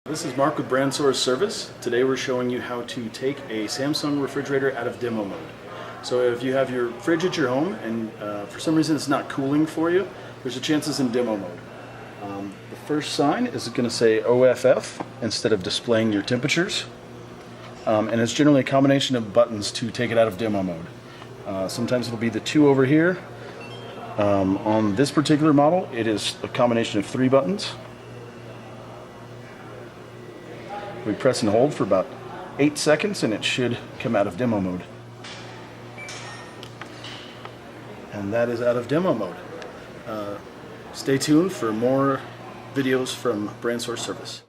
This is Mark with Brand Source Service. Today we're showing you how to take a Samsung refrigerator out of demo mode. So if you have your fridge at your home and for some reason it's not cooling for you, there's a chance it's in demo mode. The first sign is going to say OFF instead of displaying your temperatures. And it's generally a combination of buttons to take it out of demo mode. Sometimes it'll be the two over here. On this particular model, it is a combination of 3 buttons. We press and hold for about 8 seconds and it should come out of demo mode. And that is out of demo mode. Stay tuned for more videos from Brand Source Service.